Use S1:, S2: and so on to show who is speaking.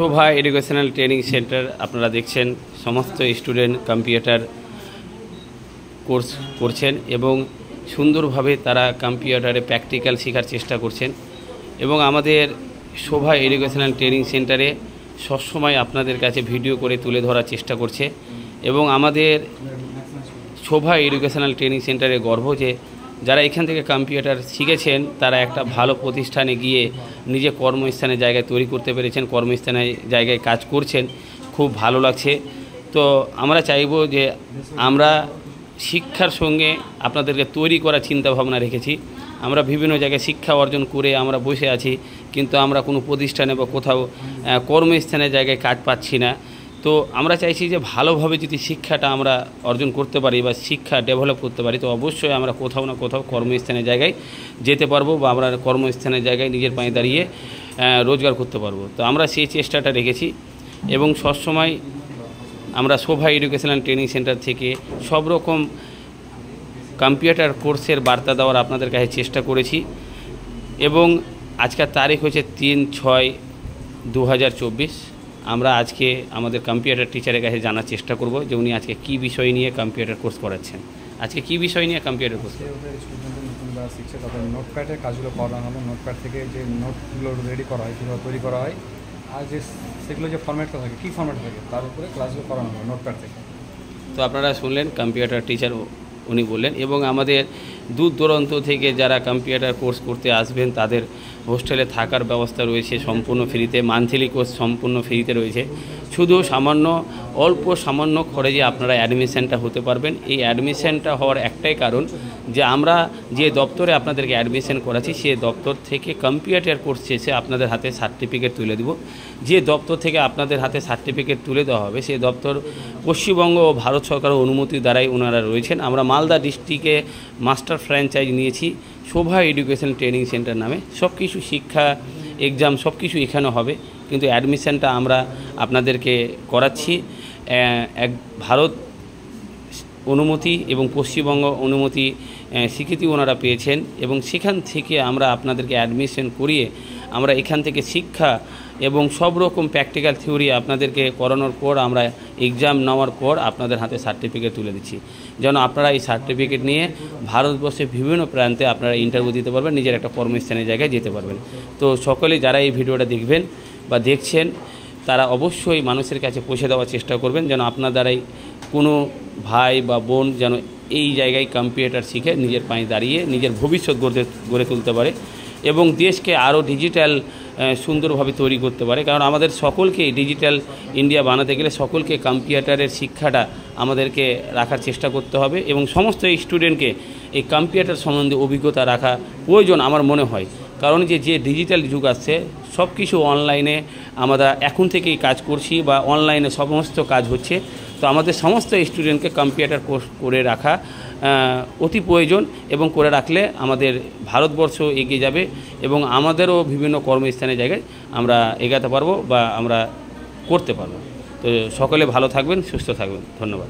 S1: শোভা educational training centre আপনারা দেখছেন সমস্ত স্টুডেন্ট কম্পিউটার কোর্স করছেন এবং সুন্দরভাবে তারা কম্পিউটারে প্র্যাকটিক্যাল শেখার চেষ্টা করছেন এবং আমাদের শোভা এডুকেশনাল ট্রেনিং সেন্টারে সবসময় আপনাদের কাছে ভিডিও করে তুলে ধরার চেষ্টা করছে এবং আমাদের শোভা এডুকেশনাল ট্রেনিং সেন্টারে গর্ব যে যারা এখান থেকে কম্পিউটার শিখেছেন তারা একটা ভালো প্রতিষ্ঠানে গিয়ে নিজে কর্মস্থানের জায়গায় তৈরি করতে পেরেছেন, কর্মস্থানের জায়গায় কাজ করছেন, খুব ভালো লাগছে। তো আমরা চাইব যে আমরা শিক্ষার সঙ্গে আপনাদেরকে তৈরি করার চিন্তাভাবনা রেখেছি। আমরা বিভিন্ন জায়গায় শিক্ষা অর্জন করে আমরা বসে আছি, কিন্তু আমরা কোনো প্রতিষ্ঠানে বা কোথাও কর্মস্থানের জায়গায় কাজ পাচ্ছি না। তো আমরা চাইছি যে ভালোভাবে যদি শিক্ষাটা আমরা অর্জন করতে পারি বা শিক্ষা ডেভেলপ করতে পারি, তো অবশ্যই আমরা কোথাও না কোথাও কর্মস্থানের জায়গায় যেতে পারবো বা আমরা কর্মস্থানের জায়গায় নিজের পায়ে দাঁড়িয়ে রোজগার করতে পারবো। তো আমরা সেই চেষ্টাটা রেখেছি এবং সবসময় আমরা শোভা এডুকেশনাল ট্রেনিং সেন্টার থেকে সব রকম কম্পিউটার কোর্সের বার্তা দেওয়ার আপনাদের কাছে চেষ্টা করেছি এবং আজকের তারিখ হচ্ছে 3/6/2024। আমরা আজকে আমাদের কম্পিউটার টিচারের কাছে জানার চেষ্টা করব যে উনি আজকে কী বিষয় নিয়ে কম্পিউটার কোর্স করাচ্ছেন। আজকে কী বিষয় নিয়ে কম্পিউটার কোর্স?
S2: শিখছে তাদের নোটপ্যাডের কাজগুলো করানো হবে। নোটপ্যাড থেকে যে নোটগুলো রেডি করা হয়, কীভাবে তৈরি করা হয়, আর যে সেগুলো যে ফরম্যাটটা থাকে, কী ফরম্যাট থাকে, তার উপরে ক্লাসগুলো করানো হবে নোটপ্যাড থেকে।
S1: তো আপনারা শুনলেন কম্পিউটার টিচার উনি বললেন এবং আমাদের দূর দূরান্ত থেকে যারা কম্পিউটার কোর্স করতে আসবেন তাদের হোস্টেলে থাকার ব্যবস্থা রয়েছে সম্পূর্ণ ফ্রিতে, মান্থলি কোর্স সম্পূর্ণ ফ্রিতে রয়েছে। শুধু সামান্য খরচে আপনারা অ্যাডমিশনটা হতে পারবেন। এই অ্যাডমিশনটা হওয়ার একটাই কারণ যে আমরা যে দপ্তরে আপনাদেরকে অ্যাডমিশন করাচ্ছি সেই দপ্তর থেকে কম্পিউটার কোর্স শেষে আপনাদের হাতে সার্টিফিকেট তুলে দেব। যে দপ্তর থেকে আপনাদের হাতে সার্টিফিকেট তুলে দেওয়া হবে সেই দপ্তর পশ্চিমবঙ্গ ও ভারত সরকারের অনুমতির দ্বারাই ওনারা রয়েছেন। আমরা মালদা ডিস্ট্রিক্টে মাস্টার ফ্র্যাঞ্চাইজ নিয়েছি শোভা এডুকেশন ট্রেনিং সেন্টার নামে। সব কিছু শিক্ষা, এক্সাম সব কিছু এখানে হবে, কিন্তু অ্যাডমিশনটা আমরা আপনাদেরকে করাচ্ছি। ভারত অনুমতি এবং পশ্চিমবঙ্গ অনুমতি স্বীকৃতি ওনারা পেয়েছেন এবং সেখান থেকে আমরা আপনাদেরকে অ্যাডমিশন করিয়ে আমরা এখান থেকে শিক্ষা এবং সব রকম প্র্যাকটিক্যাল থিওরি আপনাদেরকে করানোর পর আমরা এক্সাম নেওয়ার পর আপনাদের হাতে সার্টিফিকেট তুলে দিচ্ছি, যেন আপনারা এই সার্টিফিকেট নিয়ে ভারতবর্ষের বিভিন্ন প্রান্তে আপনারা ইন্টারভিউ দিতে পারবেন, নিজের একটা কর্মস্থানের জায়গায় যেতে পারবেন। তো সকলে যারা এই ভিডিওটা দেখবেন বা দেখছেন তারা অবশ্যই মানুষের কাছে পৌঁছে দেওয়ার চেষ্টা করবেন, যেন আপনার দ্বারাই কোনো ভাই বা বোন যেন এই জায়গায় কম্পিউটার শিখে নিজের পায়ে দাঁড়িয়ে নিজের ভবিষ্যৎ গড়ে তুলতে পারে এবং দেশকে আরও ডিজিটাল সুন্দরভাবে তৈরি করতে পারে। কারণ আমাদের সকলকে ডিজিটাল ইন্ডিয়া বানাতে গেলে সকলকে কম্পিউটারের শিক্ষাটা আমাদেরকে রাখার চেষ্টা করতে হবে এবং সমস্ত স্টুডেন্টকে এই কম্পিউটার সম্বন্ধে অভিজ্ঞতা রাখা প্রয়োজন আমার মনে হয়। কারণ যে ডিজিটাল যুগ আসছে, সব কিছু অনলাইনে আমরা এখন থেকেই কাজ করছি বা অনলাইনে সমস্ত কাজ হচ্ছে। তো আমাদের সমস্ত স্টুডেন্টকে কম্পিউটার কোর্স করে রাখা অতি প্রয়োজন এবং করে রাখলে আমাদের ভারতবর্ষ এগিয়ে যাবে এবং আমাদেরও বিভিন্ন কর্মস্থানের জায়গায় আমরা এগাতে পারবো বা আমরা করতে পারবো। তো সকলে ভালো থাকবেন, সুস্থ থাকবেন। ধন্যবাদ।